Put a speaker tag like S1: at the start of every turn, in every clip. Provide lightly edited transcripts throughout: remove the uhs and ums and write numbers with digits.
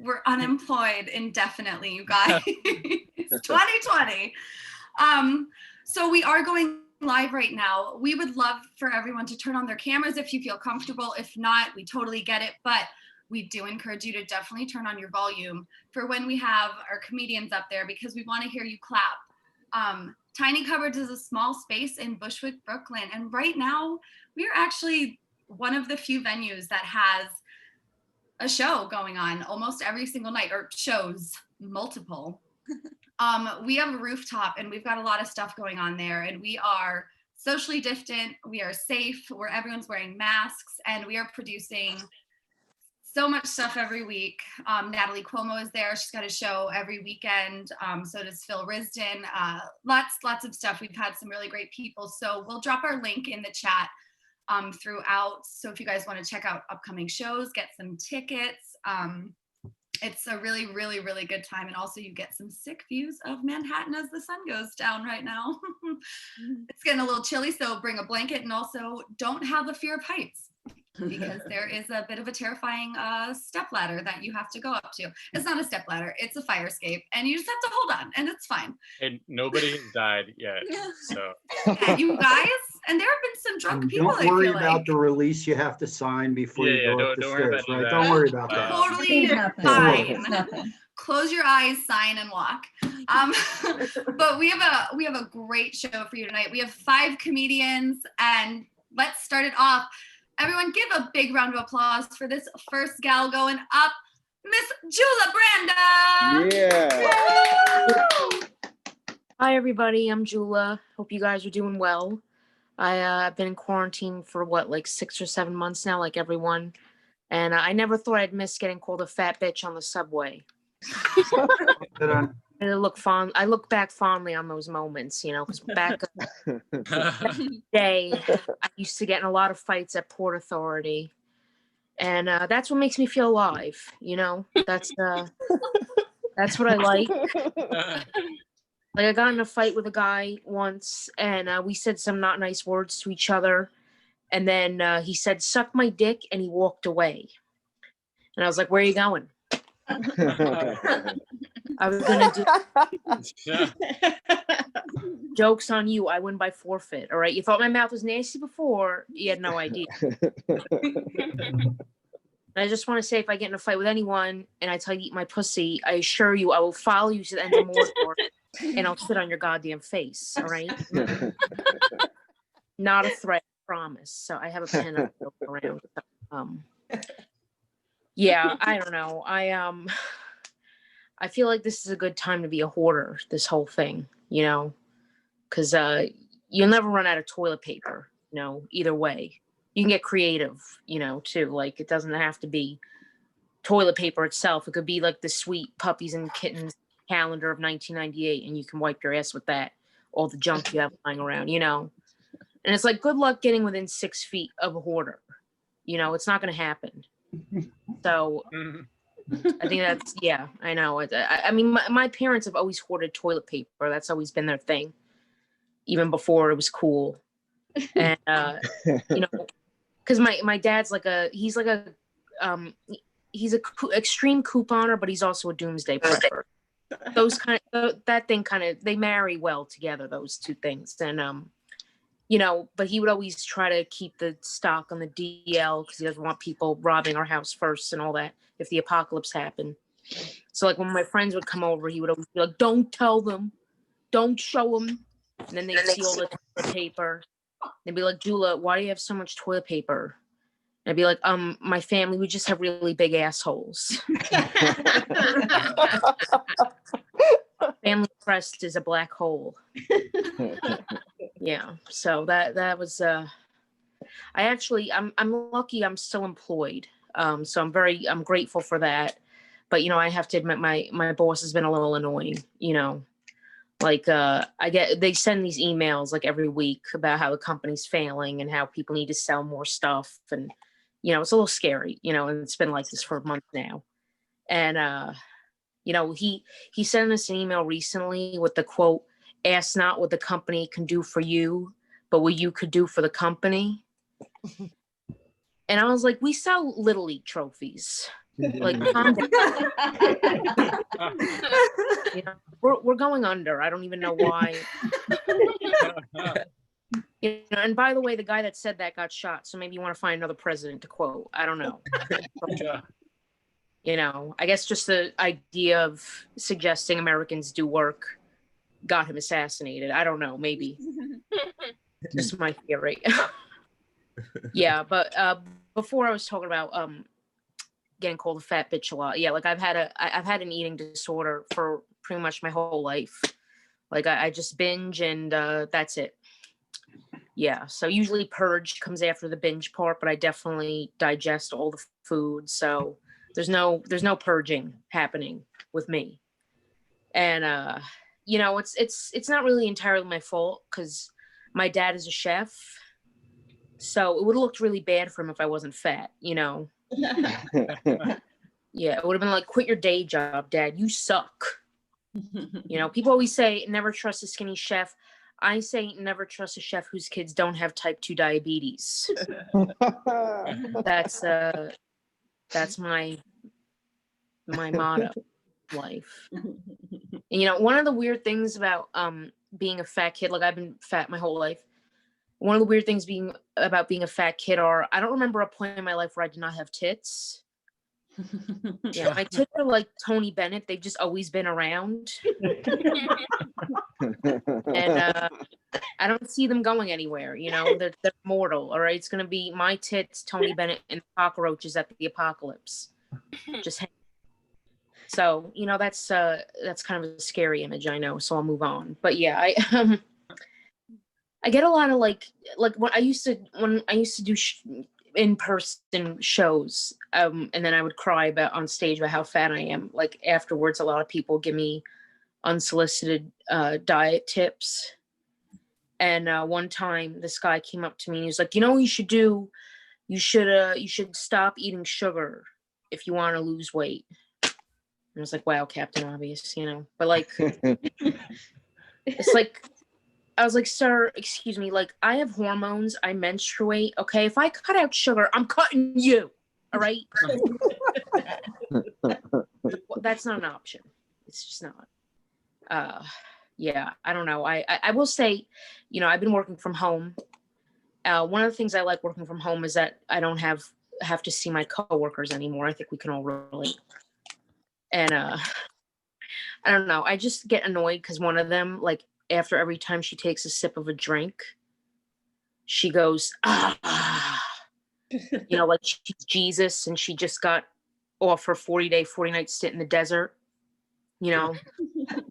S1: we're unemployed indefinitely, you guys. 2020. So we are going live right now. We would love for everyone to turn on their cameras if you feel comfortable. If not, we totally get it. But we do encourage you to definitely turn on your volume for when we have our comedians up there, because we want to hear you clap. Tiny Cupboards is a small space in Bushwick, Brooklyn. And right now, we are actually one of the few venues that has a show going on almost every single night, or shows, multiple. We have a rooftop and we've got a lot of stuff going on there, and we are socially distant, we are safe, where everyone's wearing masks, and we are producing so much stuff every week. Natalie Cuomo is there. She's got a show every weekend. So does Phil Risden. Lots of stuff. We've had some really great people. So we'll drop our link in the chat throughout. So if you guys want to check out upcoming shows, get some tickets. It's a really, really, really good time. And also you get some sick views of Manhattan as the sun goes down right now. It's getting a little chilly, so bring a blanket, and also don't have the fear of heights, because there is a bit of a terrifying step ladder that you have to go up to. It's not a step ladder, it's a fire escape, and you just have to hold on, and it's fine.
S2: And nobody has died yet, so.
S1: Yeah, you guys, and there have been some drunk people.
S3: Don't worry about the release you have to sign before you go up the stairs, right? Don't worry about that.
S1: Totally fine. Close your eyes, sign, and walk. But we have a great show for you tonight. We have 5 comedians, and let's start it off. Everyone give a big round of applause for this first gal going up, Miss Jula Branda.
S4: Yeah.
S5: Hi, everybody. I'm Jula. Hope you guys are doing well. I've been in quarantine for like 6 or 7 months now, like everyone. And I never thought I'd miss getting called a fat bitch on the subway. I look back fondly on those moments, because back in the day, I used to get in a lot of fights at Port Authority. And that's what makes me feel alive, That's what I like. Like, I got in a fight with a guy once, and we said some not nice words to each other. And then he said, "Suck my dick," and he walked away. And I was like, "Where are you going?" I was going to do jokes on you. I win by forfeit. All right. You thought my mouth was nasty before. You had no idea. And I just want to say, if I get in a fight with anyone and I tell you to eat my pussy, I assure you I will follow you to the end of Mordor and I'll spit on your goddamn face. All right. Not a threat, promise. So I have a pen around. Yeah, I don't know. I feel like this is a good time to be a hoarder, this whole thing, because you'll never run out of toilet paper, either way. You can get creative, too. Like, it doesn't have to be toilet paper itself. It could be like the Sweet Puppies and Kittens calendar of 1998, and you can wipe your ass with that, all the junk you have lying around, And it's like, good luck getting within 6 feet of a hoarder. It's not going to happen. So I think that's, yeah, I know. I mean, my parents have always hoarded toilet paper. That's always been their thing, even before it was cool. And, because my dad's he's extreme couponer, but he's also a doomsday prepper. They marry well together, those two things. And, but he would always try to keep the stock on the DL because he doesn't want people robbing our house first and all that if the apocalypse happened. So, like, when my friends would come over, he would always be like, "Don't tell them, don't show them." And then they'd see all the toilet paper. They'd be like, "Jula, why do you have so much toilet paper?" And I'd be like, my family, we just have really big assholes." Family crest is a black hole. Yeah, so that was I'm lucky I'm still employed. So I'm grateful for that. But I have to admit my boss has been a little annoying, Like they send these emails like every week about how the company's failing and how people need to sell more stuff, and it's a little scary, and it's been like this for a month now. And he sent us an email recently with the quote, "Ask not what the company can do for you, but what you could do for the company." And I was like, we sell Little League trophies. Like, calm down. You know, we're going under. I don't even know why. You know, and by the way, the guy that said that got shot. So maybe you want to find another president to quote. I don't know. You know, I guess just the idea of suggesting Americans do work got him assassinated. I don't know. Maybe. Just my theory. Yeah, but before I was talking about getting called a fat bitch a lot. Yeah, like I've had an eating disorder for pretty much my whole life. Like I just binge and that's it. Yeah, so usually purge comes after the binge part, but I definitely digest all the food. So there's no purging happening with me. And you know, it's not really entirely my fault because my dad is a chef. So it would have looked really bad for him if I wasn't fat, you know. Yeah, it would have been like, quit your day job, Dad. You suck. You know, people always say never trust a skinny chef. I say never trust a chef whose kids don't have type 2 diabetes. That's my motto in life. And, you know, one of the weird things about being a fat kid, like I've been fat my whole life. One of the weird things about being a fat kid are I don't remember a point in my life where I did not have tits. Yeah, my tits are like Tony Bennett. They've just always been around. And I don't see them going anywhere. You know, they're mortal. All right, it's gonna be my tits, Tony Bennett, and cockroaches at the apocalypse. Just so you know, that's kind of a scary image, I know. So I'll move on. But yeah, I get a lot of like when I used to do in-person shows, and then I would cry on stage about how fat I am. Like afterwards, a lot of people give me unsolicited diet tips. And one time, this guy came up to me and he was like, "You know what you should do? You should stop eating sugar if you want to lose weight." And I was like, "Wow, Captain Obvious," you know. But like, it's like. I was like, "Sir, excuse me, like I have hormones, I menstruate, okay? If I cut out sugar, I'm cutting you, all right?" That's not an option. It's just not. Yeah, I don't know. I will say, you know, I've been working from home. One of the things I like working from home is that I don't have to see my coworkers anymore. I think we can all relate. And I don't know. I just get annoyed because one of them, like, after every time she takes a sip of a drink, she goes, "Ah," you know, like she's Jesus and she just got off her 40-day, 40-night stint in the desert, you know. Like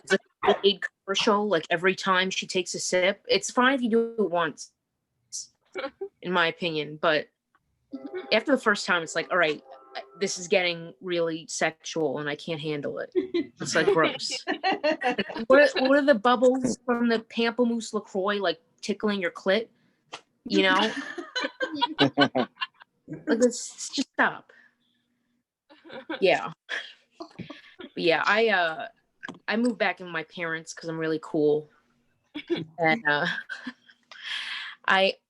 S5: it's a big commercial, like every time she takes a sip. It's fine if you do it once, in my opinion, but after the first time, it's like, all right, this is getting really sexual and I can't handle it. It's like gross. What are the bubbles from the Pamplemousse LaCroix like tickling your clit? You know? Like, let's just stop. Yeah. But yeah, I moved back in with my parents because I'm really cool. And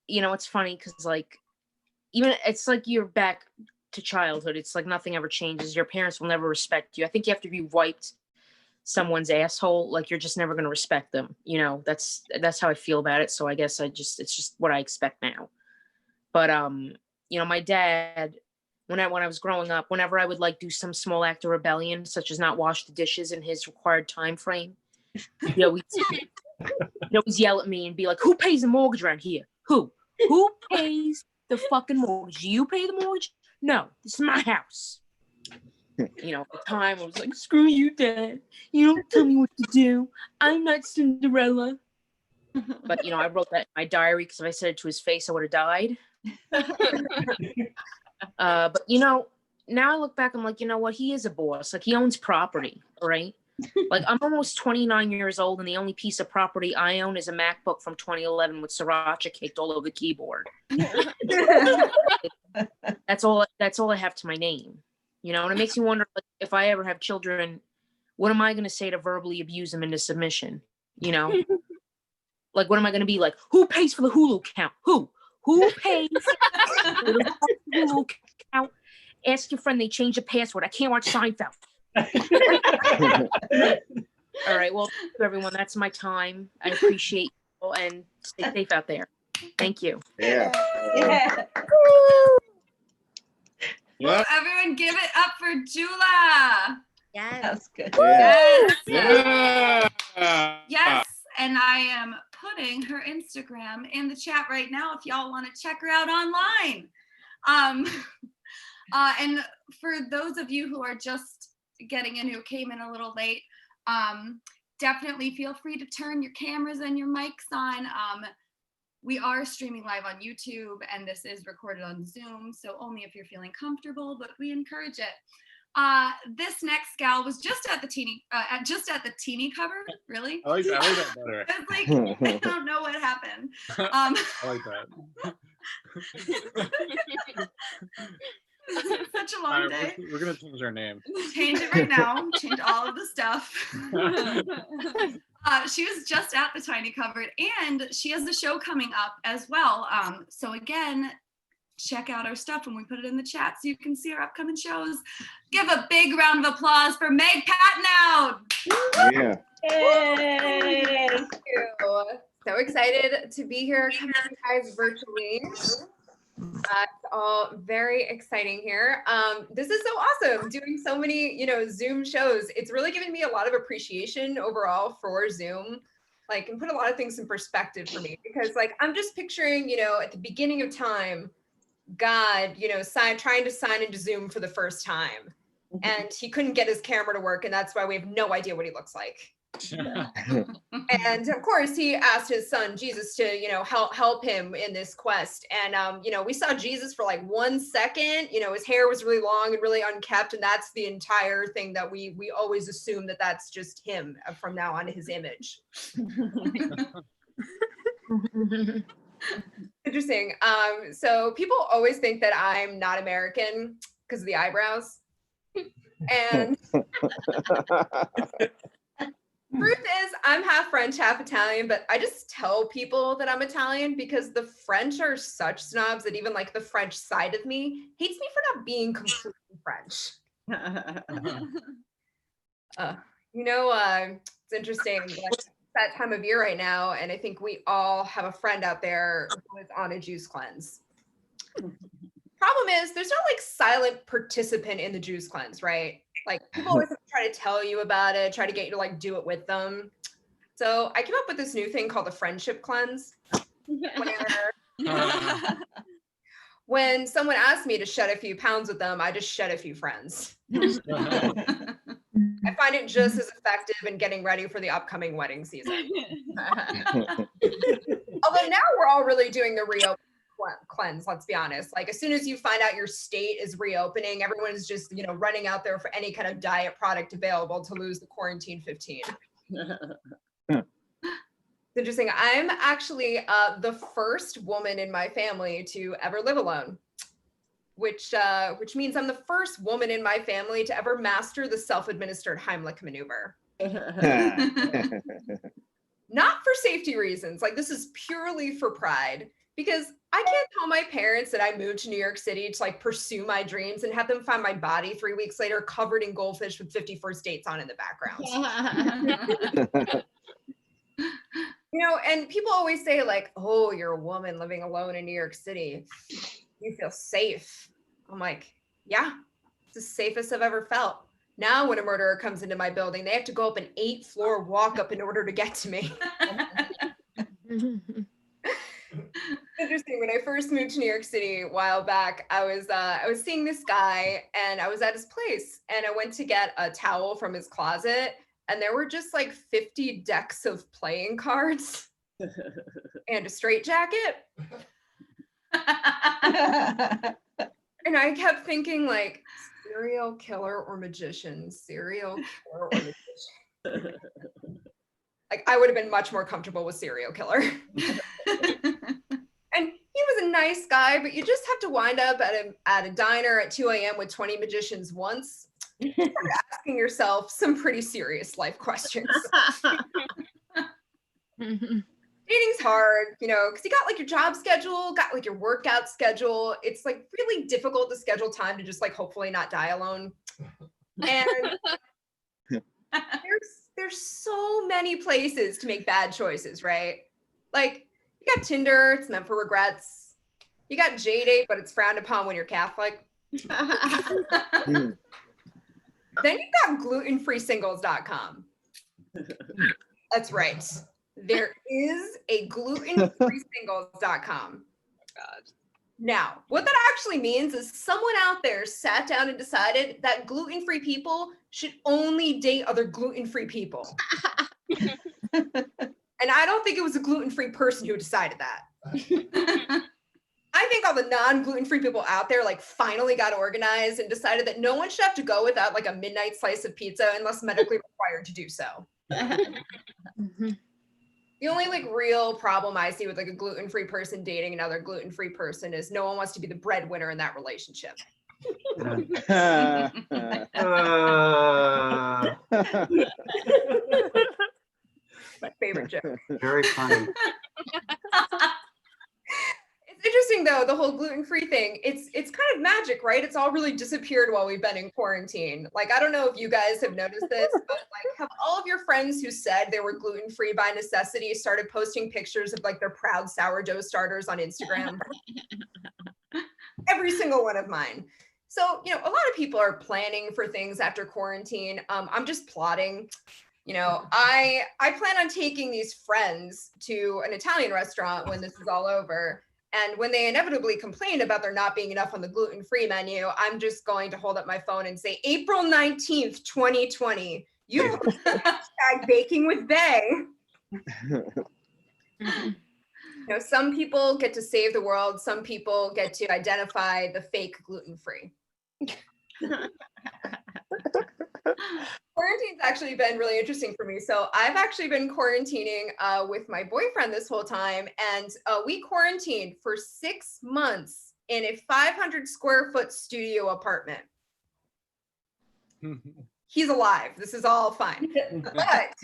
S5: you know, it's funny because like even it's like you're back to childhood. It's like nothing ever changes. Your parents will never respect you. I think you have to be wiped someone's asshole, like you're just never going to respect them, you know. That's how I feel about it. So I guess it's just what I expect now. But you know, my dad, when I was growing up, whenever I would like do some small act of rebellion, such as not wash the dishes in his required time frame, he'd always yell at me and be like, "Who pays the mortgage around here? Who pays the fucking mortgage? Do you pay the mortgage? No, this is my house." You know, at the time I was like, "Screw you, Dad. You don't tell me what to do. I'm not Cinderella." But, you know, I wrote that in my diary because if I said it to his face, I would have died. But, you know, now I look back, I'm like, you know what? He is a boss. Like, he owns property, right? Like, I'm almost 29 years old, and the only piece of property I own is a MacBook from 2011 with Sriracha caked all over the keyboard. That's all I have to my name. You know, and it makes me wonder, like, if I ever have children, what am I going to say to verbally abuse them into submission? You know, like, what am I going to be like? Who pays for the Hulu account? Who pays for the Hulu account? Ask your friend they change the password. I can't watch Seinfeld. All right. Well, thank you, everyone. That's my time. I appreciate you and stay safe out there. Thank you.
S4: Yeah.
S2: Yeah.
S1: Everyone give it up for Jula.
S5: Yes.
S6: That's good.
S1: Yes.
S2: Yeah.
S1: Yes. And I am putting her Instagram in the chat right now if y'all want to check her out online. And for those of you who are just getting in, who came in a little late, definitely feel free to turn your cameras and your mics on. We are streaming live on YouTube, and this is recorded on Zoom, so only if you're feeling comfortable, but we encourage it. This next gal was just at the teeny cover, really.
S2: I like that better.
S1: I was like, I don't know what happened.
S2: I like that.
S1: Such a
S2: All
S1: long
S2: right,
S1: day.
S2: we're gonna change our name.
S1: Change it right now. Change all of the stuff. She was just at the Tiny Cupboard, and she has a show coming up as well. So again, check out our stuff when we put it in the chat so you can see our upcoming shows. Give a big round of applause for Meg Patnow.
S4: Yeah.
S6: Yay.
S7: Thank you. So excited to be here, coming to you guys virtually. It's all very exciting here. This is so awesome, doing so many, Zoom shows. It's really given me a lot of appreciation overall for Zoom, and put a lot of things in perspective for me, because I'm just picturing, at the beginning of time, God, trying to sign into Zoom for the first time, and he couldn't get his camera to work, and that's why we have no idea what he looks like. And of course he asked his son Jesus to help him in this quest, and we saw Jesus for 1 second. His hair was really long and really unkempt, and that's the entire thing that we always assume that that's just him from now on, his image. Interesting. So people always think that I'm not American because of the eyebrows, and truth is, I'm half French, half Italian, but I just tell people that I'm Italian because the French are such snobs that even the French side of me hates me for not being completely French. It's interesting. It's that time of year right now, and I think we all have a friend out there who is on a juice cleanse. Problem is, there's no silent participant in the juice cleanse, right? People always try to tell you about it, try to get you to do it with them. So I came up with this new thing called the friendship cleanse. When someone asks me to shed a few pounds with them, I just shed a few friends. I find it just as effective in getting ready for the upcoming wedding season. Although now we're all really doing the reopening cleanse, let's be honest. As soon as you find out your state is reopening, everyone's just running out there for any kind of diet product available to lose the quarantine 15. It's interesting. I'm actually the first woman in my family to ever live alone, which means I'm the first woman in my family to ever master the self-administered Heimlich maneuver. Not for safety reasons. This is purely for pride. Because I can't tell my parents that I moved to New York City to pursue my dreams and have them find my body 3 weeks later covered in goldfish with 51st dates on in the background. And people always say oh, you're a woman living alone in New York City. You feel safe. I'm like, yeah, it's the safest I've ever felt. Now when a murderer comes into my building, they have to go up an 8th-floor walk up in order to get to me. Interesting. When I first moved to New York City a while back, I was seeing this guy, and I was at his place, and I went to get a towel from his closet, and there were just 50 decks of playing cards and a straitjacket. And I kept thinking serial killer or magician, serial killer or magician. I would have been much more comfortable with serial killer. And he was a nice guy, but you just have to wind up at a diner at 2 a.m. with 20 magicians once. You start asking yourself some pretty serious life questions. Dating dating's hard, you know, because you got like your job schedule, got like your workout schedule. It's like really difficult to schedule time to just like hopefully not die alone. And there's so many places to make bad choices, right? Like you got Tinder, it's meant for regrets. You got JDate, but it's frowned upon when you're Catholic. Then you got glutenfreesingles.com. That's right. There is a glutenfreesingles.com. God. Now, what that actually means is someone out there sat down and decided that gluten-free people should only date other gluten-free people. And I don't think it was a gluten-free person who decided that. I think all the non-gluten-free people out there like finally got organized and decided that no one should have to go without like a midnight slice of pizza unless medically required to do so. The only like real problem I see with like a gluten-free person dating another gluten-free person is no one wants to be the breadwinner in that relationship. My favorite joke.
S3: Very funny.
S7: It's interesting though, the whole gluten-free thing, it's kind of magic, right? It's all really disappeared while we've been in quarantine. Like, I don't know if you guys have noticed this, but like have all of your friends who said they were gluten-free by necessity started posting pictures of like their proud sourdough starters on Instagram? Every single one of mine. So, you know, a lot of people are planning for things after quarantine. I'm just plotting. You know, I plan on taking these friends to an Italian restaurant when this is all over. And when they inevitably complain about there not being enough on the gluten-free menu, I'm just going to hold up my phone and say, April 19th, 2020, you hashtag baking with Bay. You know, some people get to save the world. Some people get to identify the fake gluten-free. Quarantine's actually been really interesting for me. So I've actually been quarantining with my boyfriend this whole time. And we quarantined for 6 months in a 500 square foot studio apartment. He's alive. This is all fine. But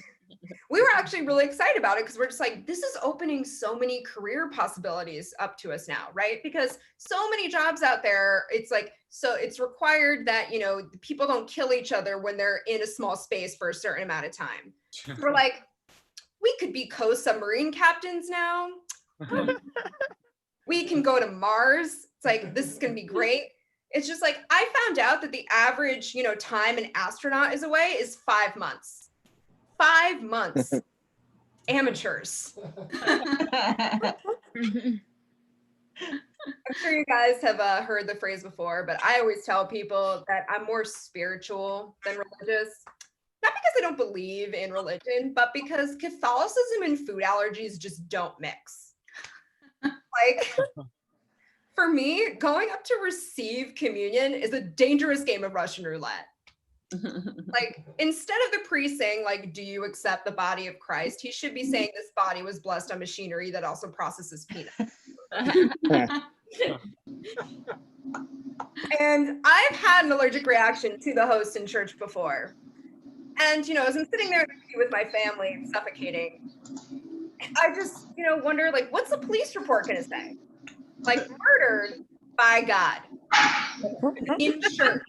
S7: we were actually really excited about it because we're just like, this is opening so many career possibilities up to us now, right? Because so many jobs out there, it's like, so it's required that, you know, people don't kill each other when they're in a small space for a certain amount of time. We're like, we could be co-submarine captains now. We can go to Mars. It's like, this is going to be great. It's just like, I found out that the average, you know, time an astronaut is away is 5 months. 5 months. Amateurs. I'm sure you guys have heard the phrase before, but I always tell people that I'm more spiritual than religious. Not because I don't believe in religion, but because Catholicism and food allergies just don't mix. Like, for me, going up to receive communion is a dangerous game of Russian roulette. Like, instead of the priest saying, like, do you accept the body of Christ? He should be saying this body was blessed on machinery that also processes peanuts. And I've had an allergic reaction to the host in church before. And, you know, as I'm sitting there with my family suffocating, I just, you know, wonder, like, what's the police report going to say? Like, murdered by God in church.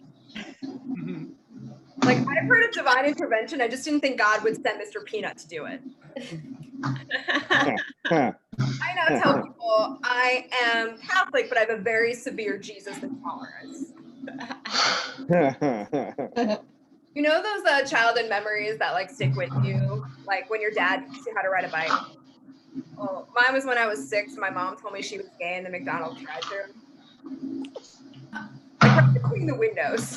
S7: Like, I've heard of divine intervention. I just didn't think God would send Mr. Peanut to do it. I now tell people I am Catholic, but I have a very severe Jesus intolerance. You know those childhood memories that like stick with you? Like when your dad teaches you how to ride a bike? Well, mine was when I was 6. My mom told me she was gay in the McDonald's drive-thru. I tried to clean the windows.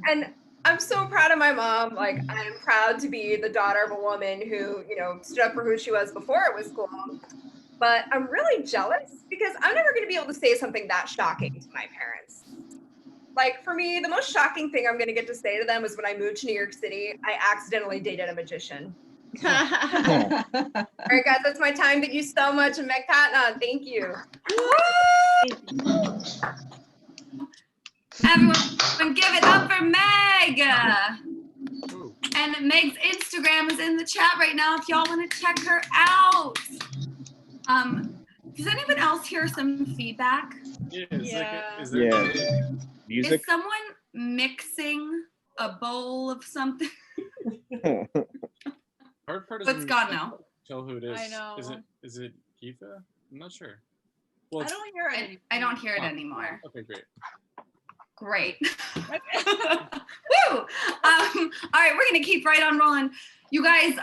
S7: And I'm so proud of my mom. Like, I am proud to be the daughter of a woman who, you know, stood up for who she was before it was cool. But I'm really jealous because I'm never going to be able to say something that shocking to my parents. Like, for me, the most shocking thing I'm going to get to say to them is when I moved to New York City, I accidentally dated a magician. All right, guys, that's my time. Thank you so much. And Meg Patna, thank you.
S1: Everyone give it up for Meg. And Meg's Instagram is in the chat right now if y'all want to check her out. Does anyone else hear some feedback?
S2: Yeah.
S6: Yeah.
S2: Is there
S8: Yeah. Music.
S1: Is someone mixing a bowl of something?
S2: Hartford
S1: It's gone now.
S2: Tell who it is.
S6: I know.
S2: Is it Keitha? I'm not sure.
S6: I
S2: Well,
S6: don't hear it.
S1: I don't hear it
S2: Oh.
S1: anymore.
S2: okay, great.
S1: Great. Woo! All right, we're gonna keep right on rolling. You guys,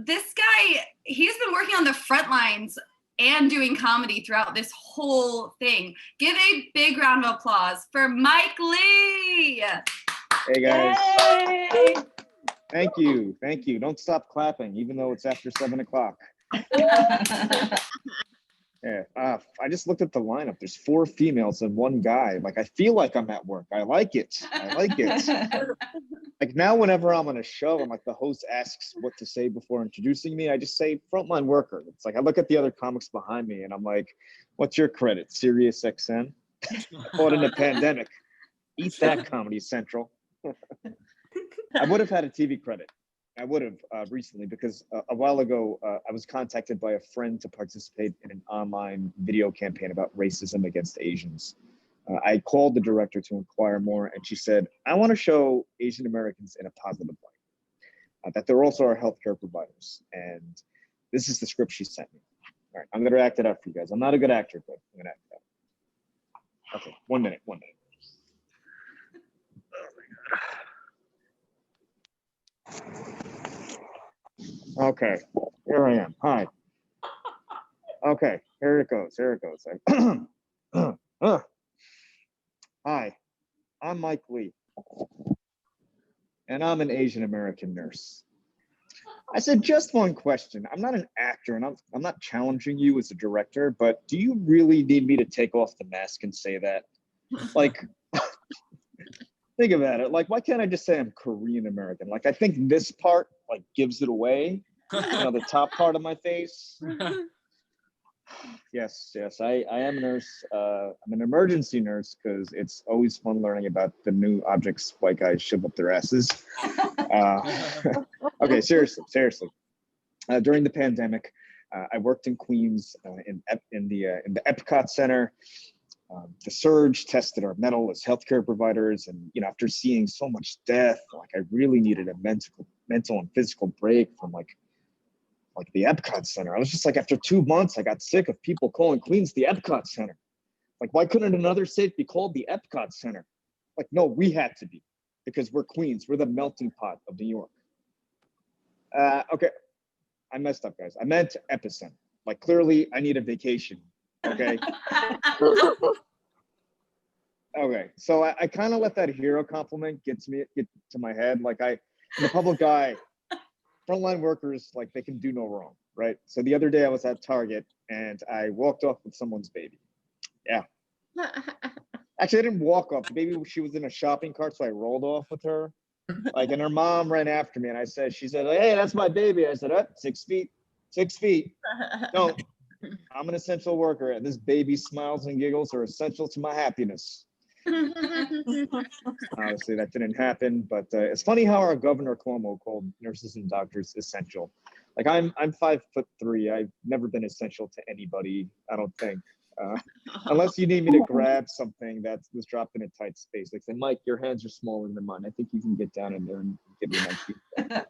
S1: this guy, he's been working on the front lines and doing comedy throughout this whole thing. Give a big round of applause for Mike Lee.
S8: Hey guys,
S6: Yay!
S8: thank you. Don't stop clapping, even though it's after 7 o'clock. Yeah, I just looked at the lineup. There's 4 females and 1 guy. Like, I feel like I'm at work. I like it. Like now, whenever I'm on a show and like the host asks what to say before introducing me, I just say frontline worker. It's like I look at the other comics behind me and I'm like, what's your credit? Sirius XM? I caught in a pandemic. Eat that, Comedy Central. I would have had a TV credit. I would have recently, because a while ago, I was contacted by a friend to participate in an online video campaign about racism against Asians. I called the director to inquire more, and she said, I want to show Asian Americans in a positive light, that they're also our healthcare providers. And this is the script she sent me. All right, I'm going to act it out for you guys. I'm not a good actor, but I'm going to act it out. Okay, 1 minute. Okay, here I am. Hi. Okay, here it goes. Hi, I'm Mike Lee, and I'm an Asian American nurse. I said just one question. I'm not an actor, and I'm not challenging you as a director, but do you really need me to take off the mask and say that? Like, think about it. Like, why can't I just say I'm Korean American? Like, I think this part like gives it away. You know, the top part of my face. Yes, I am a nurse. I'm an emergency nurse because it's always fun learning about the new objects white guys shove up their asses. Okay, seriously. During the pandemic, I worked in Queens in the Epcot Center. The Surge tested our mettle as healthcare providers, and after seeing so much death, like I really needed a mental and physical break from like the Epcot Center. I was just like, after 2 months, I got sick of people calling Queens the Epcot Center. Like, why couldn't another state be called the Epcot Center? Like, no, we had to be, because we're Queens. We're the melting pot of New York. Okay, I messed up, guys. I meant epicenter. Like, clearly, I need a vacation. Okay. Okay, so I kind of let that hero compliment get to my head. Like, I'm a public guy. Frontline workers, like, they can do no wrong, right? So the other day I was at Target and I walked off with someone's baby. Yeah. Actually, I didn't walk off. The baby, she was in a shopping cart, so I rolled off with her. Like, and her mom ran after me, and she said, hey, that's my baby. I said, 6 feet. 6 feet. No, I'm an essential worker, and this baby's smiles and giggles are essential to my happiness. Obviously, that didn't happen, but it's funny how our Governor Cuomo called nurses and doctors essential. Like, I'm 5'3". I've never been essential to anybody, I don't think. Unless you need me to grab something that was dropped in a tight space. Like, say, Mike, your hands are smaller than mine. I think you can get down in there and give me my feedback.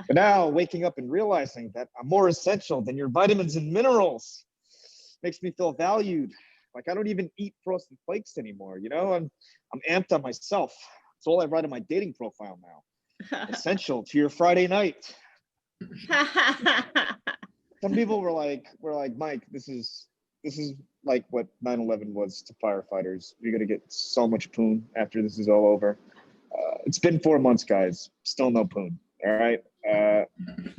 S8: But now, waking up and realizing that I'm more essential than your vitamins and minerals makes me feel valued. Like, I don't even eat Frosted Flakes anymore, I'm amped on myself. It's all I write on my dating profile now. Essential to your Friday night. Some people were like, Mike, this is like what 9/11 was to firefighters. You're gonna get so much poon after this is all over. It's been 4 months, guys. Still no poon. All right.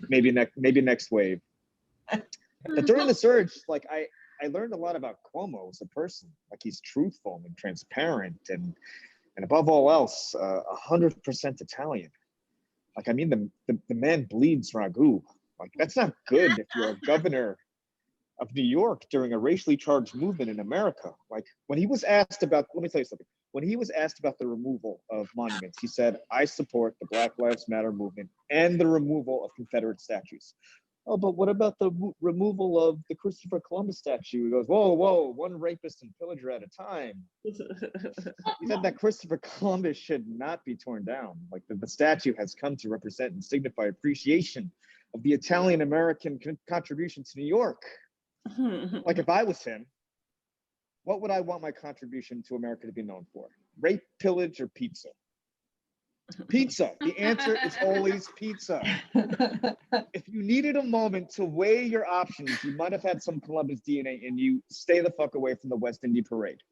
S8: Maybe next wave. But during the surge, like I learned a lot about Cuomo as a person. Like, he's truthful and transparent, and above all else, 100% Italian. Like, I mean, the man bleeds ragu. Like, that's not good if you're a governor of New York during a racially charged movement in America. Like, when he was asked about, let me tell you something. when he was asked about the removal of monuments, he said, "I support the Black Lives Matter movement and the removal of Confederate statues." Oh, but what about the removal of the Christopher Columbus statue? He goes, whoa, whoa, one rapist and pillager at a time. He said that Christopher Columbus should not be torn down. Like the statue has come to represent and signify appreciation of the Italian-American contribution to New York. Like if I was him, what would I want my contribution to America to be known for? Rape, pillage, or pizza? Pizza. The answer is always pizza. If you needed a moment to weigh your options, you might have had some Columbus DNA in you. Stay the fuck away from the West Indy Parade.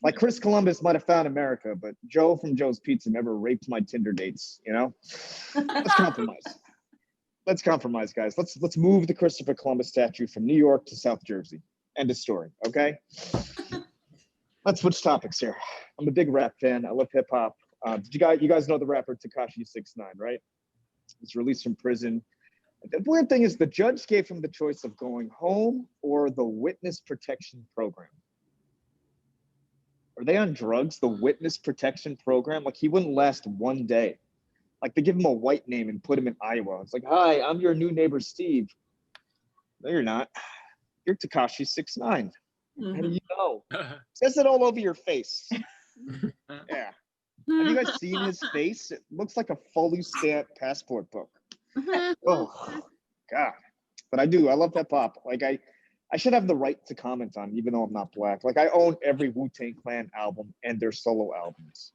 S8: Like Chris Columbus might have found America, but Joe from Joe's Pizza never raped my Tinder dates, you know? Let's compromise. Let's compromise, guys. Let's move the Christopher Columbus statue from New York to South Jersey. End of story, okay? Let's switch topics here. I'm a big rap fan. I love hip hop. You guys know the rapper Tekashi 6ix9ine, right? He's released from prison. The weird thing is the judge gave him the choice of going home or the witness protection program. Are they on drugs? The witness protection program? Like he wouldn't last one day. Like they give him a white name and put him in Iowa. It's like, hi, I'm your new neighbor, Steve. No, you're not. You're Tekashi 6ix9ine. How do you know? It says it all over your face. Yeah. Have you guys seen his face? It looks like a fully stamped passport book. Oh, God. But I do. I love hip hop. Like I should have the right to comment on, even though I'm not black. Like I own every Wu-Tang Clan album and their solo albums.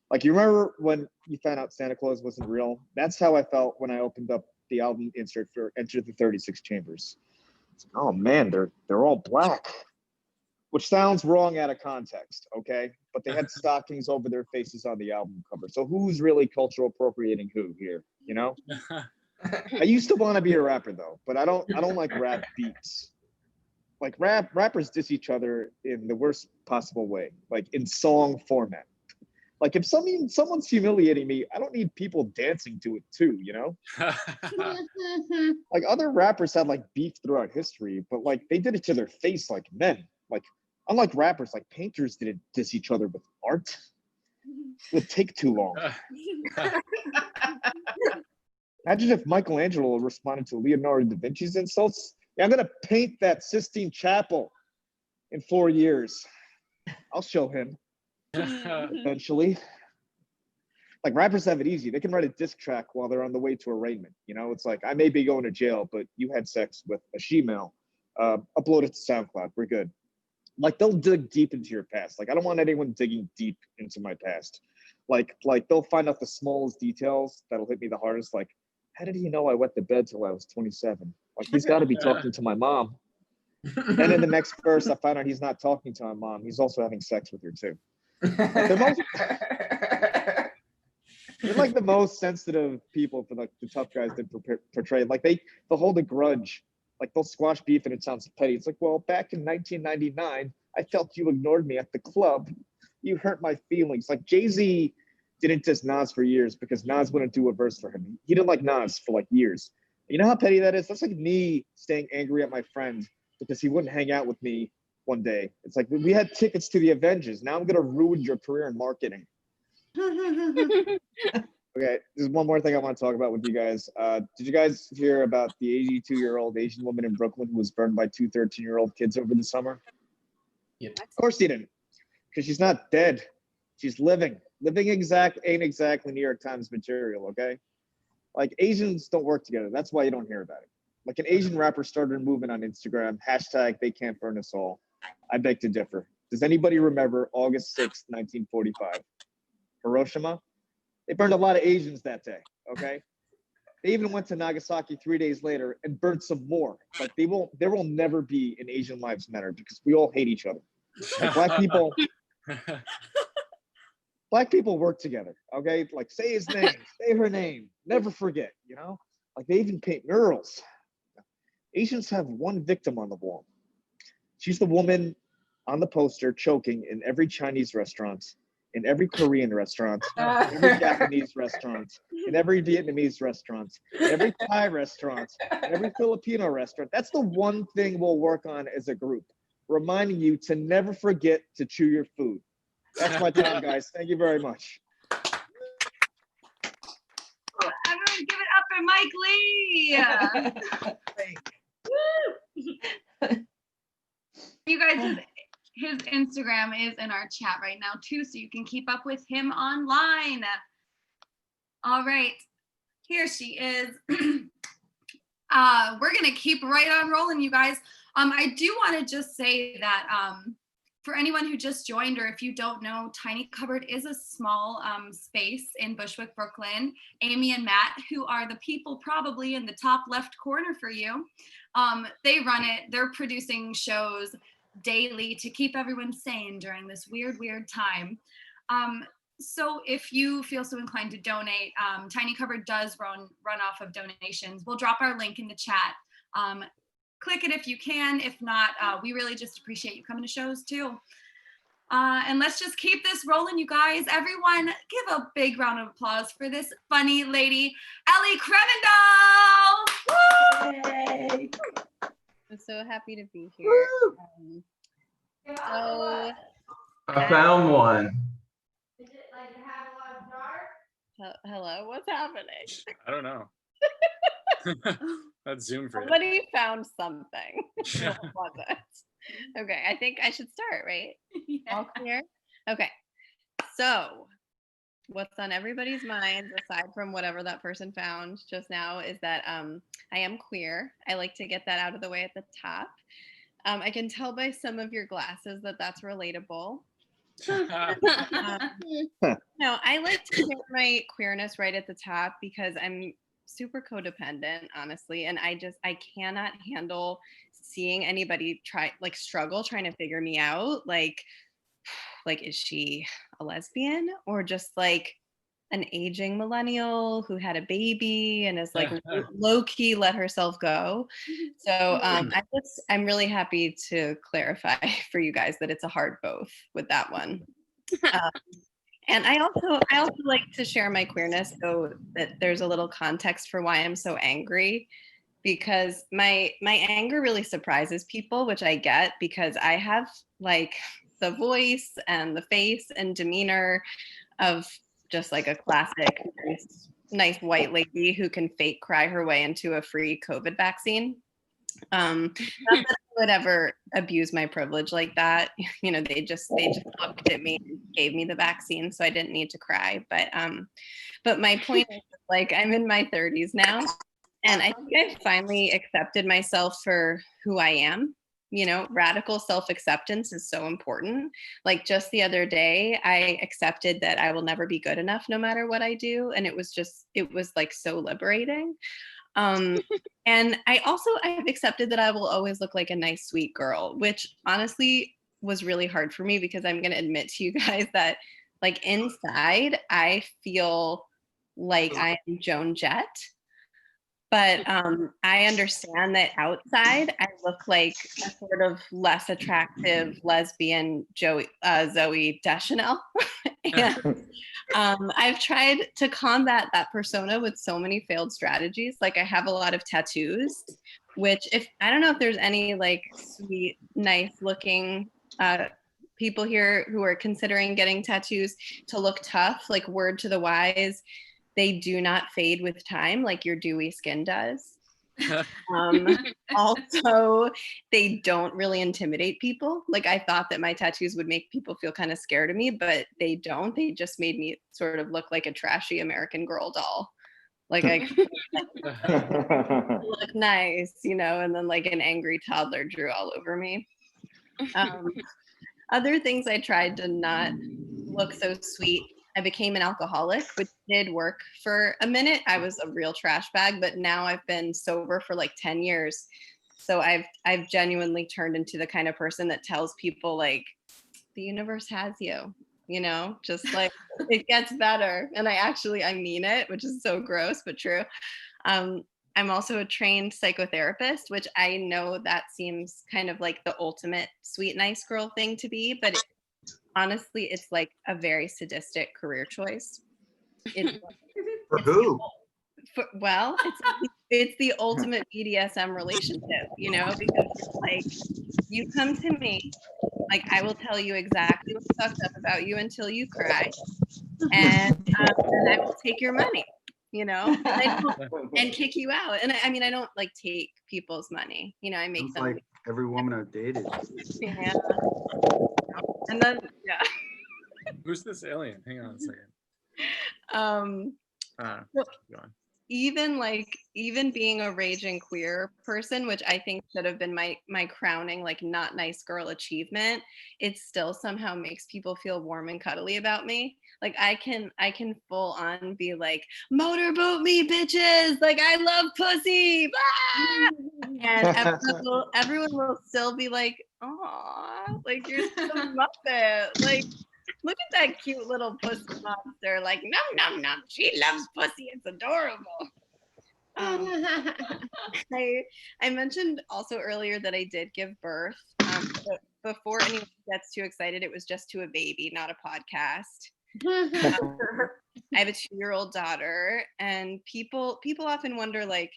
S8: Like you remember when you found out Santa Claus wasn't real? That's how I felt when I opened up the album insert for Enter the 36 Chambers. It's like, oh man, they're all black. Which sounds wrong out of context, okay? But they had stockings over their faces on the album cover. So who's really cultural appropriating who here, you know? I used to want to be a rapper though, but I don't like rap beats. Like rappers diss each other in the worst possible way, like in song format. Like if someone's humiliating me, I don't need people dancing to it too, you know? Like other rappers had like beef throughout history, but like they did it to their face like men. Like unlike rappers, like painters didn't diss each other with art. It would take too long. Imagine if Michelangelo responded to Leonardo da Vinci's insults. Yeah, I'm gonna paint that Sistine Chapel in 4 years. I'll show him eventually. Like rappers have it easy. They can write a diss track while they're on the way to arraignment. You know, it's like, I may be going to jail, but you had sex with a she-male. Upload it to SoundCloud. We're good. Like they'll dig deep into your past. Like I don't want anyone digging deep into my past. Like they'll find out the smallest details that'll hit me the hardest. Like, how did he know I went to bed till I was 27? Like he's got to be talking to my mom. And in the next verse, I find out he's not talking to my mom. He's also having sex with her too. Like they're like the most sensitive people for like the tough guys that portray. Like they'll hold a grudge. Like they'll squash beef and it sounds petty. It's like, well, back in 1999, I felt you ignored me at the club. You hurt my feelings. Like Jay-Z didn't diss Nas for years because Nas wouldn't do a verse for him. He didn't like Nas for like years. You know how petty that is? That's like me staying angry at my friend because he wouldn't hang out with me one day. It's like, we had tickets to the Avengers. Now I'm going to ruin your career in marketing. Okay, there's one more thing I want to talk about with you guys. Did you guys hear about the 82-year-old Asian woman in Brooklyn who was burned by two 13-year-old kids over the summer?
S4: Yep.
S8: Of course you didn't, because she's not dead. She's living. Living ain't exactly New York Times material, okay? Like Asians don't work together. That's why you don't hear about it. Like an Asian rapper started a movement on Instagram, #TheyCan'tBurnUsAll. I beg to differ. Does anybody remember August 6th, 1945? Hiroshima? They burned a lot of Asians that day, okay? They even went to Nagasaki 3 days later and burned some more. Like there will never be an Asian Lives Matter because we all hate each other. Like black people work together, okay? Like say his name, say her name, never forget, you know? Like they even paint murals. Asians have one victim on the wall. She's the woman on the poster choking in every Chinese restaurant, in every Korean restaurant, in every Japanese restaurant, in every Vietnamese restaurant, in every Thai restaurant, in every Filipino restaurant. That's the one thing we'll work on as a group. reminding you to never forget to chew your food. That's my time, guys. Thank you very much.
S1: Everyone give it up for Mike Lee. You guys, his Instagram is in our chat right now too, so you can keep up with him online. All right, here she is. We're gonna keep right on rolling, you guys. I do want to just say that for anyone who just joined, or if you don't know, Tiny Cupboard is a small space in Bushwick, Brooklyn. Amy and Matt, who are the people probably in the top left corner for you, they run it. They're producing shows daily to keep everyone sane during this weird time. So if you feel so inclined to donate, Tiny Cupboard does run off of donations. We'll drop our link in the chat. Click it if you can. If not, we really just appreciate you coming to shows too. And let's just keep this rolling, you guys. Everyone, give a big round of applause for this funny lady, Ellie Cremendall.
S6: Yay.
S4: I'm so happy to be here. So,
S9: I found one.
S4: hello, what's happening?
S2: I don't know. That's Zoom for you.
S4: Somebody found something. What was it? Okay, I think I should start, right? All clear? Okay. So, what's on everybody's minds, aside from whatever that person found just now, is that I am queer. I like to get that out of the way at the top. I can tell by some of your glasses that that's relatable. No, I like to share my queerness right at the top because I'm super codependent, honestly, and I cannot handle seeing anybody struggle trying to figure me out. Like is she a lesbian or just like an aging millennial who had a baby and is like low key let herself go? So I'm really happy to clarify for you guys that it's a hard both with that one. And I also like to share my queerness so that there's a little context for why I'm so angry, because my anger really surprises people, which I get because I have like the voice and the face and demeanor of just like a classic nice white lady who can fake cry her way into a free COVID vaccine. Not that I would ever abuse my privilege like that. You know, they just looked at me and gave me the vaccine, so I didn't need to cry. But my point is, like, I'm in my 30s now, and I think I've finally accepted myself for who I am. You know, radical self-acceptance is so important. Like just the other day, I accepted that I will never be good enough no matter what I do. And it was like so liberating. And I've accepted that I will always look like a nice, sweet girl, which honestly was really hard for me because I'm going to admit to you guys that like inside, I feel like I am Joan Jett. But I understand that outside, I look like a sort of less attractive lesbian Zooey Deschanel. And I've tried to combat that persona with so many failed strategies. Like I have a lot of tattoos, which I don't know if there's any like sweet, nice looking people here who are considering getting tattoos to look tough, like word to the wise. They do not fade with time like your dewy skin does. Also, they don't really intimidate people. Like I thought that my tattoos would make people feel kind of scared of me, but they don't. They just made me sort of look like a trashy American Girl doll. Like I look nice, you know, and then like an angry toddler drew all over me. Other things I tried to not look so sweet. I became an alcoholic, which did work for a minute. I was a real trash bag, but now I've been sober for like 10 years. So I've genuinely turned into the kind of person that tells people like, the universe has you, you know, just like it gets better. And I mean it, which is so gross, but true. I'm also a trained psychotherapist, which I know that seems kind of like the ultimate sweet, nice girl thing to be, but honestly, it's like a very sadistic career choice.
S3: For who?
S4: It's it's the ultimate BDSM relationship, you know, because it's like you come to me, like I will tell you exactly what's fucked up about you until you cry, and I will take your money, you know, and kick you out. And I mean, I don't like take people's money, you know, I make
S3: Sounds
S4: them.
S3: like every woman I've dated.
S4: Yeah. And then yeah.
S2: Who's this alien? Hang on a second. Keep going.
S4: Even being a raging queer person, which I think should have been my crowning like not nice girl achievement, it still somehow makes people feel warm and cuddly about me. Like I can full on be like, motorboat me bitches, like I love pussy, ah! And everyone will still be like, aw, like you're such a muppet, like look at that cute little pussy monster, like nom nom nom, she loves pussy, it's adorable. I mentioned also earlier that I did give birth. But before anyone gets too excited, it was just to a baby, not a podcast. I have a 2-year-old daughter, and people often wonder, like,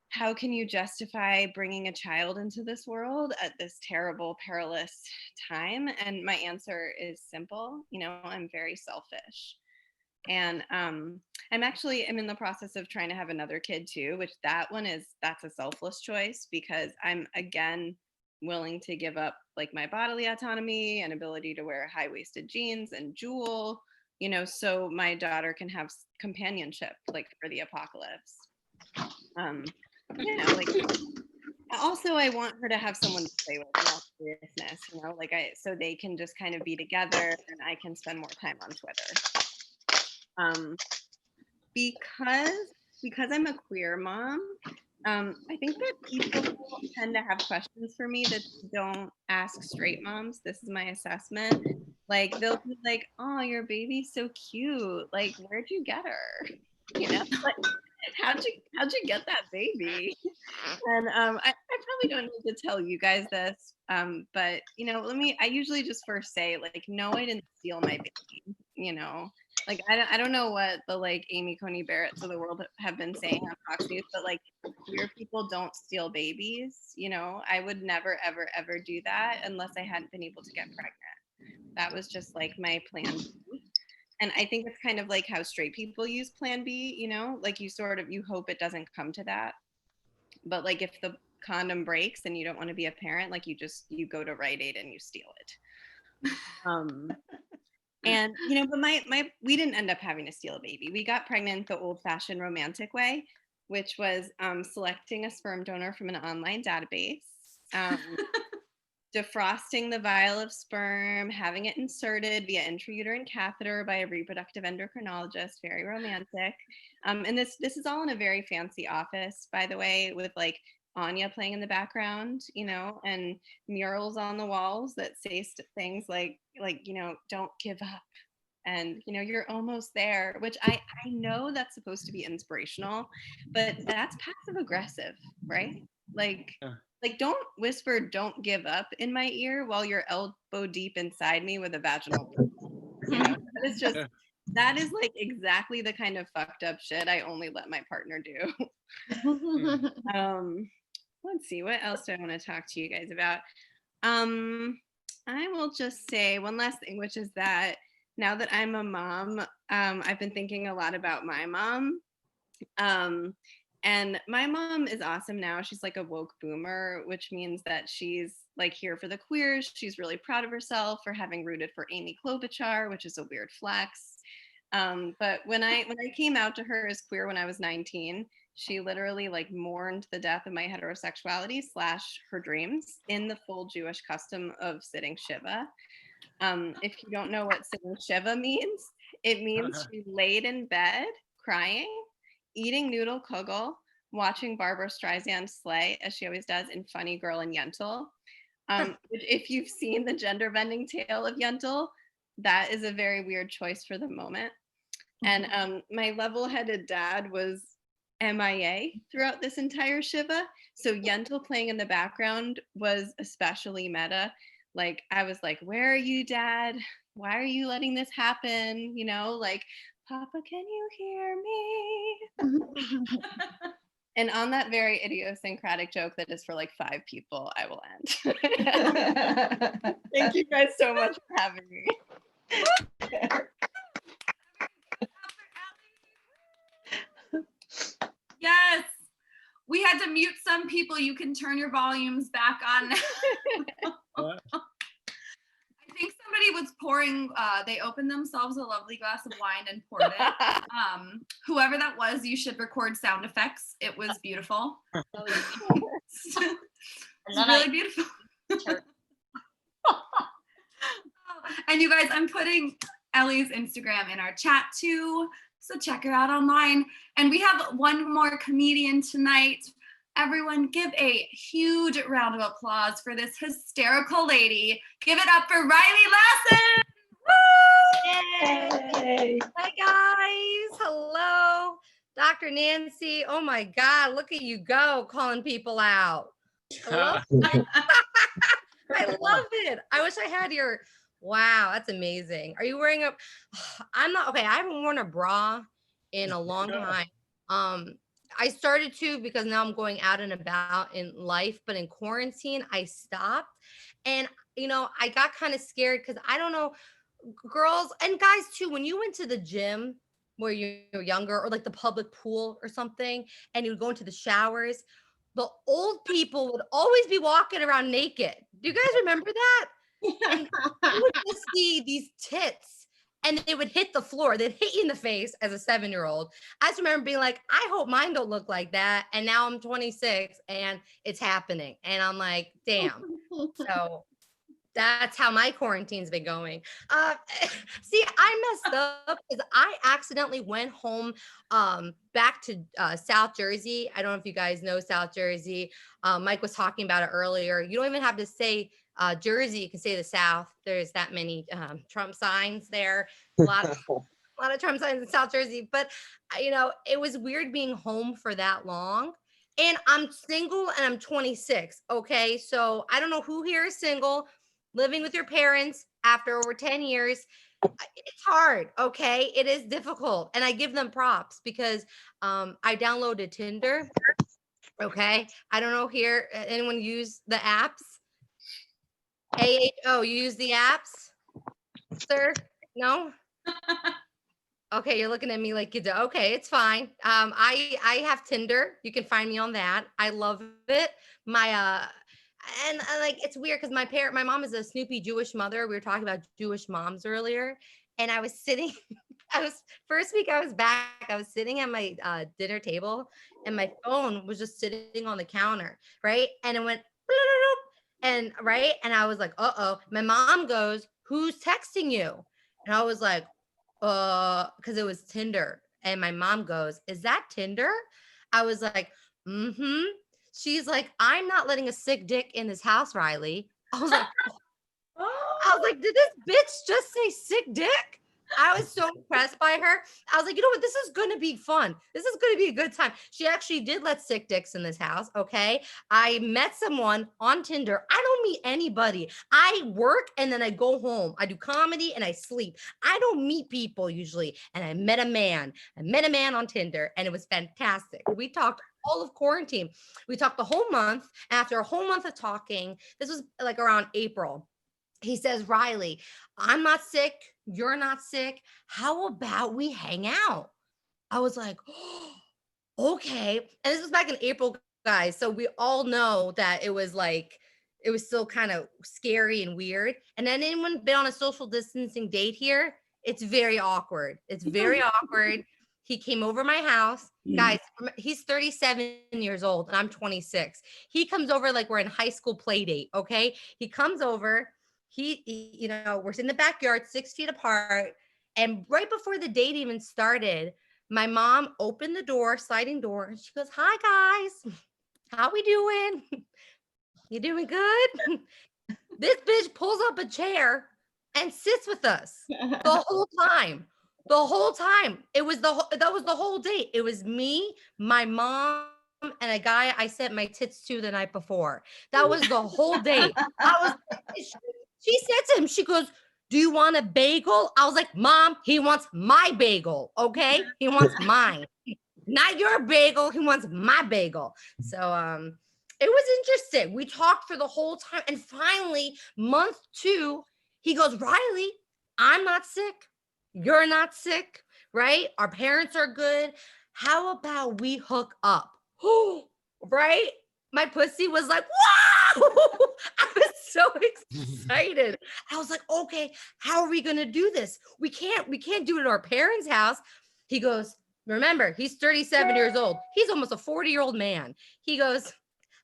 S4: how can you justify bringing a child into this world at this terrible, perilous time? And my answer is simple. You know, I'm very selfish. And I'm in the process of trying to have another kid too, which that's a selfless choice, because I'm again willing to give up like my bodily autonomy and ability to wear high-waisted jeans and jewel, you know, so my daughter can have companionship like for the apocalypse. You know, like also I want her to have someone to play with in all seriousness, you know, like so they can just kind of be together and I can spend more time on Twitter. Because I'm a queer mom, I think that people tend to have questions for me that don't ask straight moms. This is my assessment. Like they'll be like, "Oh, your baby's so cute. Like, where'd you get her? You know, like, how'd you get that baby?" And I probably don't need to tell you guys this, but you know, I usually just first say like, "No, I didn't steal my baby." You know. Like I don't know what the like Amy Coney Barretts of the world have been saying on Fox News, but like queer people don't steal babies. You know, I would never ever ever do that unless I hadn't been able to get pregnant. That was just like my plan B. And I think it's kind of like how straight people use plan B. You know, like you hope it doesn't come to that. But like if the condom breaks and you don't want to be a parent, like you go to Rite Aid and you steal it. And you know, but we didn't end up having to steal a baby. We got pregnant the old-fashioned romantic way, which was selecting a sperm donor from an online database, defrosting the vial of sperm, having it inserted via intrauterine catheter by a reproductive endocrinologist. Very romantic. And this is all in a very fancy office, by the way, with like Anya playing in the background, you know, and murals on the walls that say things like, you know, don't give up. And, you know, you're almost there, which I know that's supposed to be inspirational, but that's passive aggressive, right? Like don't whisper, don't give up in my ear while you're elbow deep inside me with a vaginal. You know, that is like exactly the kind of fucked up shit I only let my partner do. Let's see, what else do I want to talk to you guys about? I will just say one last thing, which is that now that I'm a mom, I've been thinking a lot about my mom. And my mom is awesome now. She's like a woke boomer, which means that she's like here for the queers. She's really proud of herself for having rooted for Amy Klobuchar, which is a weird flex. But when I came out to her as queer when I was 19, she literally like mourned the death of my heterosexuality / her dreams in the full Jewish custom of sitting Shiva. If you don't know what sitting Shiva means, it means she laid in bed crying, eating noodle kugel, watching Barbara Streisand slay as she always does in Funny Girl and Yentl. If you've seen the gender bending tale of Yentl, that is a very weird choice for the moment. And my level-headed dad was MIA throughout this entire Shiva. So Yentl playing in the background was especially meta. Like I was like, where are you, Dad? Why are you letting this happen? You know, like, Papa, can you hear me? And on that very idiosyncratic joke that is for like 5 people, I will end. Thank you guys so much for having me.
S1: Yes. We had to mute some people. You can turn your volumes back on. I think somebody was pouring, they opened themselves a lovely glass of wine and poured it. Whoever that was, you should record sound effects. It was beautiful. It's really beautiful. And you guys, I'm putting Ellie's Instagram in our chat too. So check her out online. And we have one more comedian tonight. Everyone give a huge round of applause for this hysterical lady. Give it up for Riley Lassen. Woo!
S6: Yay.
S10: Hi guys, hello. Dr. Nancy, oh my God, look at you go, calling people out. I love it. I wish I had your, wow, that's amazing. Are you wearing a, I'm not, okay, I haven't worn a bra in a long time. I started to because now I'm going out and about in life, but in quarantine, I stopped. And, you know, I got kind of scared because I don't know, girls and guys too, when you went to the gym where you're younger or like the public pool or something, and you would go into the showers, the old people would always be walking around naked. Do you guys remember that? And you would just see these tits and they would hit the floor. They'd hit you in the face as a 7-year-old. I just remember being like, I hope mine don't look like that. And now I'm 26 and it's happening. And I'm like, damn. So that's how my quarantine's been going. See, I messed up because I accidentally went home back to South Jersey. I don't know if you guys know South Jersey. Mike was talking about it earlier. You don't even have to say Jersey, you can say the South. There's that many Trump signs there. A lot of Trump signs in South Jersey. But, you know, it was weird being home for that long. And I'm single and I'm 26. Okay. So I don't know who here is single, living with your parents after over 10 years. It's hard. Okay. It is difficult. And I give them props because I downloaded Tinder. Okay. I don't know here. Anyone use the apps? AHO, you use the apps, sir? No? Okay, you're looking at me like you do. Okay, it's fine. I have Tinder. You can find me on that. I love it. My and like it's weird because my mom is a Snoopy Jewish mother. We were talking about Jewish moms earlier, and I was sitting. First week I was back. I was sitting at my dinner table, and my phone was just sitting on the counter, right? And it went. And right. And I was like, my mom goes, who's texting you? And I was like, because it was Tinder. And my mom goes, is that Tinder? I was like, mm-hmm. She's like, I'm not letting a sick dick in this house, Riley. I was like, did this bitch just say sick dick? I was so impressed by her. I was like, you know what? This is going to be fun. This is going to be a good time. She actually did let sick dicks in this house. Okay. I met someone on Tinder. I don't meet anybody. I work and then I go home. I do comedy and I sleep. I don't meet people usually. And I met a man. On Tinder and it was fantastic. We talked all of quarantine. We talked the whole month. After a whole month of talking, this was like around April. He says, Riley, I'm not sick. You're not sick. How about we hang out? I was like, oh, okay. And this was back in April, guys. So we all know that it was still kind of scary and weird. And then anyone been on a social distancing date here? It's very awkward. It's very awkward. He came over my house. Guys, he's 37 years old and I'm 26. He comes over like we're in high school play date. Okay. He comes over. He, you know, we're in the backyard, 6 feet apart. And right before the date even started, my mom opened the door, sliding door. And she goes, hi, guys. How we doing? You doing good? This bitch pulls up a chair and sits with us the whole time. The whole time. That was the whole date. It was me, my mom, and a guy I sent my tits to the night before. That was the whole date. She said to him, she goes, do you want a bagel? I was like, Mom, he wants my bagel. Okay. He wants mine. not your bagel. He wants my bagel. So it was interesting. We talked for the whole time. And finally, month 2, he goes, Riley, I'm not sick. You're not sick, right? Our parents are good. How about we hook up? Right? My pussy was like, wow! I was so excited. I was like, okay, how are we gonna do this? We can't do it at our parents' house. He goes, remember, he's 37 years old. He's almost a 40-year-old man. He goes,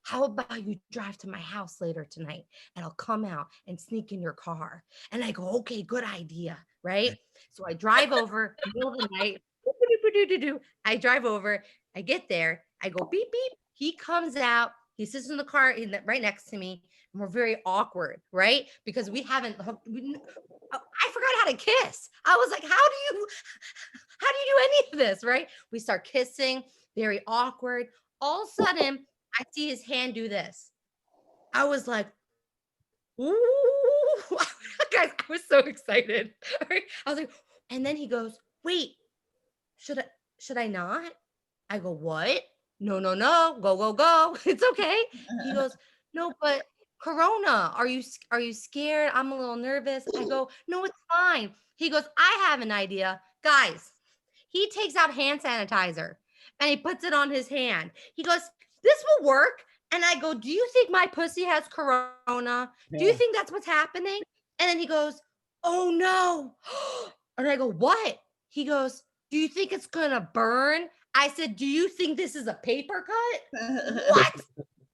S10: how about you drive to my house later tonight and I'll come out and sneak in your car? And I go, okay, good idea, right? So I drive over, middle of the night. I drive over, I get there, I go beep, beep. He comes out, he sits in the car right next to me, and we're very awkward, right? Because we haven't, I forgot how to kiss. I was like, how do you do any of this, right? We start kissing, very awkward. All of a sudden, I see his hand do this. I was like, ooh, guys, I was so excited. I was like, and then he goes, wait, should I not? I go, what? No, go. It's okay. He goes, no, but Corona, are you scared? I'm a little nervous. I go, no, it's fine. He goes, I have an idea. Guys, he takes out hand sanitizer and he puts it on his hand. He goes, this will work. And I go, do you think my pussy has Corona? Do you think that's what's happening? And then he goes, oh no. And I go, what? He goes, do you think it's gonna burn? I said, do you think this is a paper cut? What?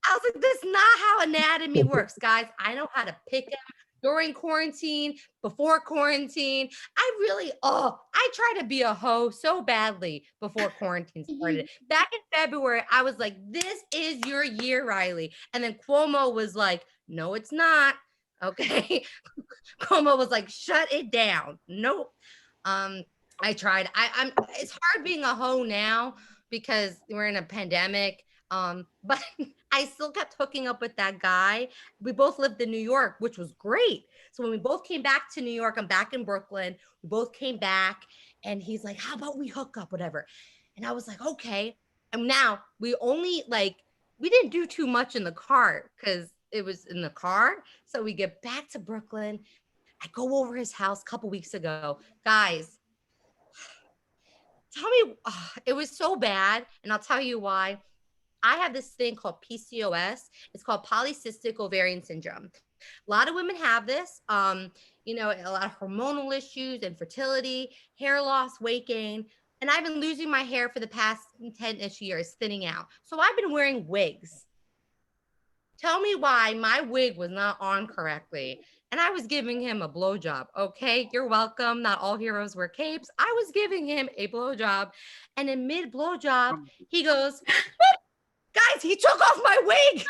S10: I was like, that's not how anatomy works, guys. I know how to pick him during quarantine, before quarantine. I try to be a hoe so badly before quarantine started. Back in February, I was like, this is your year, Riley. And then Cuomo was like, no, it's not. Okay. Cuomo was like, shut it down. Nope. I tried. It's hard being a hoe now because we're in a pandemic. But I still kept hooking up with that guy. We both lived in New York, which was great. So when we both came back to New York, I'm back in Brooklyn. We both came back and he's like, how about we hook up, whatever. And I was like, okay. And now we didn't do too much in the car because it was in the car. So we get back to Brooklyn. I go over his house a couple weeks ago. Guys, tell me, it was so bad. And I'll tell you why. I have this thing called PCOS. It's called polycystic ovarian syndrome. A lot of women have this, a lot of hormonal issues, infertility, hair loss, weight gain. And I've been losing my hair for the past 10-ish years, thinning out. So I've been wearing wigs. Tell me why my wig was not on correctly. And I was giving him a blowjob. Okay, you're welcome. Not all heroes wear capes. I was giving him a blowjob. And in mid blowjob, he goes, guys, he took off my wig.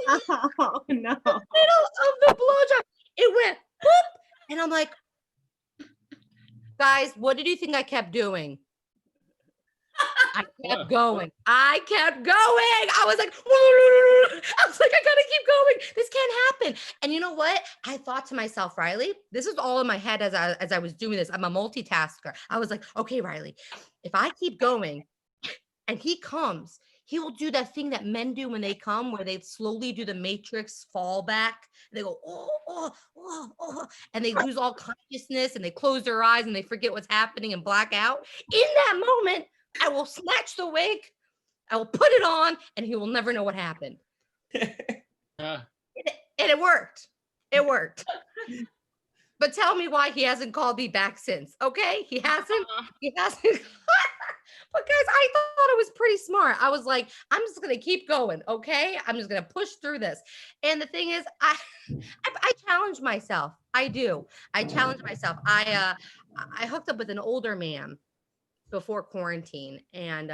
S6: Oh, no.
S10: In the middle of the blowjob. It went boop. And I'm like, guys, what did you think I kept doing? I kept going. I was like, I gotta keep going. This can't happen. And you know what? I thought to myself, Riley, this is all in my head as I was doing this. I'm a multitasker. I was like, okay, Riley, if I keep going and he comes, he will do that thing that men do when they come, where they slowly do the Matrix fall back. They go, oh, and they lose all consciousness and they close their eyes and they forget what's happening and black out. In that moment, I will snatch the wig, I will put it on, and he will never know what happened. And it worked. It worked. But tell me why he hasn't called me back since. Okay, he hasn't. But guys, I thought it was pretty smart. I was like, I'm just gonna keep going. Okay, I'm just gonna push through this. And the thing is, I challenge myself. I do. I challenge myself. I hooked up with an older man before quarantine, and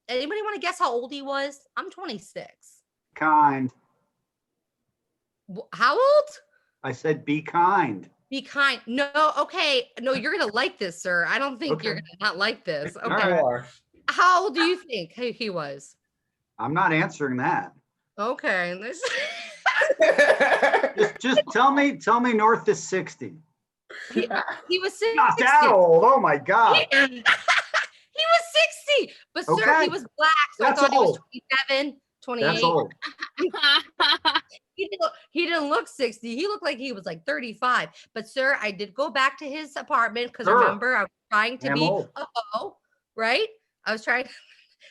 S10: anybody want to guess how old he was? I'm 26.
S3: Kind.
S10: How old?
S3: I said be kind.
S10: Be kind. No, okay. No, you're gonna like this, sir. I don't think you're gonna not like this. Okay.
S3: Right.
S10: How old do you think he was?
S3: I'm not answering that.
S10: Okay.
S3: just tell me north of 60.
S10: He was 60.
S3: Not that old. Oh my God.
S10: He was 60. But sir,
S3: Okay.
S10: he was black, so
S3: That's
S10: I thought he was
S3: all.
S10: 27, 28.
S3: That's all.
S10: He didn't look 60. He looked like he was like 35. But sir, I did go back to his apartment because
S3: Sure.
S10: remember, I was trying to be
S3: Ammo.
S10: right? I was trying.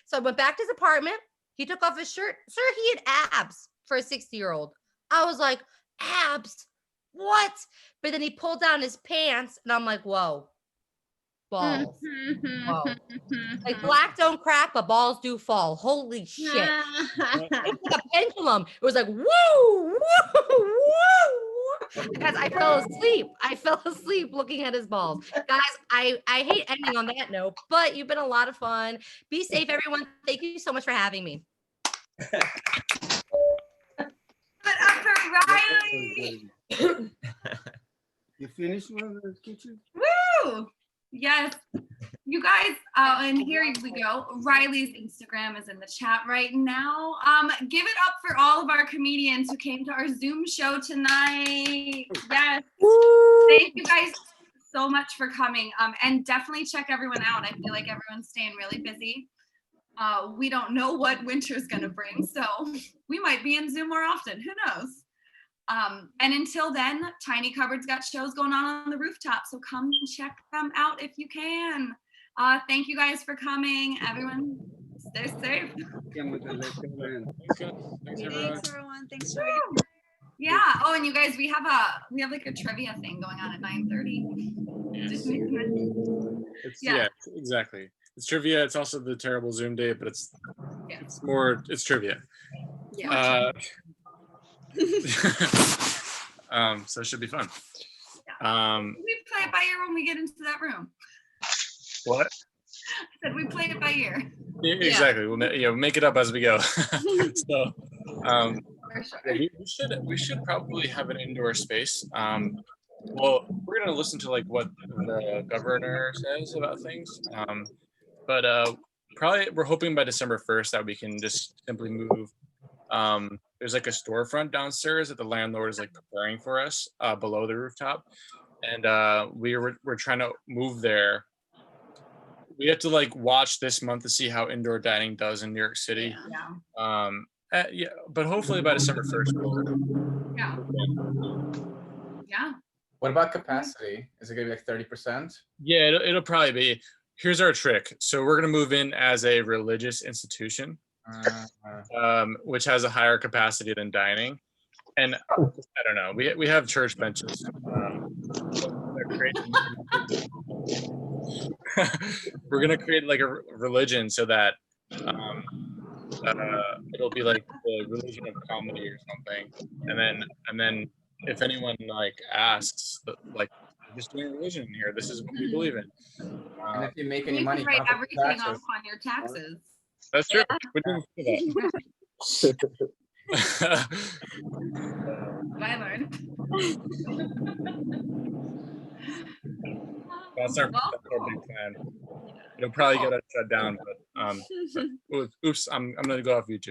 S10: So I went back to his apartment. He took off his shirt. Sir, he had abs for a 60-year-old. I was like, abs? What? But then he pulled down his pants, and I'm like, whoa. Balls. Whoa. Like black don't crack, but balls do fall. Holy shit. It was like a pendulum. It was like, woo, woo, woo. Because I fell asleep. I fell asleep looking at his balls. Guys, I hate ending on that note, but you've been a lot of fun. Be safe, everyone. Thank you so much for having me.
S1: Put up for Riley.
S11: You finished with the kitchen?
S1: Woo! Yes. You guys, and here we go. Riley's Instagram is in the chat right now. Give it up for all of our comedians who came to our Zoom show tonight. Yes. Thank you guys so much for coming. And definitely check everyone out. I feel like everyone's staying really busy. We don't know what winter's gonna bring, so we might be in Zoom more often. Who knows? And until then, Tiny Cupboard's got shows going on the rooftop, so come check them out if you can. Thank you guys for coming. Everyone, stay safe.
S2: Thanks, everyone.
S6: Thanks
S1: Woo! Yeah. Oh, and you guys, we have like a trivia thing going on at 9:30. Just making it-
S2: It's,
S1: Yeah.
S2: yeah, exactly. It's trivia. It's also the terrible Zoom day, but it's trivia.
S1: Yeah.
S2: So it should be fun.
S1: We play it by ear when we get into that room.
S2: What?
S1: I said we play it by ear.
S2: Exactly. We'll make it up as we go. So,
S1: For sure.
S2: we should probably have an indoor space. Well, we're gonna listen to like what the governor says about things. But probably we're hoping by December 1st that we can just simply move. There's like a storefront downstairs that the landlord is like preparing for us below the rooftop, and we're trying to move there. We have to like watch this month to see how indoor dining does in New York City.
S1: Yeah.
S2: But hopefully by December 1st.
S1: Yeah. Yeah.
S9: What about capacity? Is it gonna be like 30%?
S2: Yeah, it'll probably be. Here's our trick. So we're gonna move in as a religious institution, which has a higher capacity than dining. And I don't know. We have church benches. We're gonna create like a religion so that it'll be like the religion of comedy or something. And then if anyone like asks, like, we're just doing religion here. This is what we believe in.
S9: And if you make any
S1: You
S9: money,
S1: can write
S9: you don't have to pay
S1: everything
S9: taxes.
S1: off on your taxes.
S2: That's true. We didn't do that.
S1: What I learned.
S2: That's our big plan. It'll probably get us shut down, but oops, I'm gonna go off YouTube.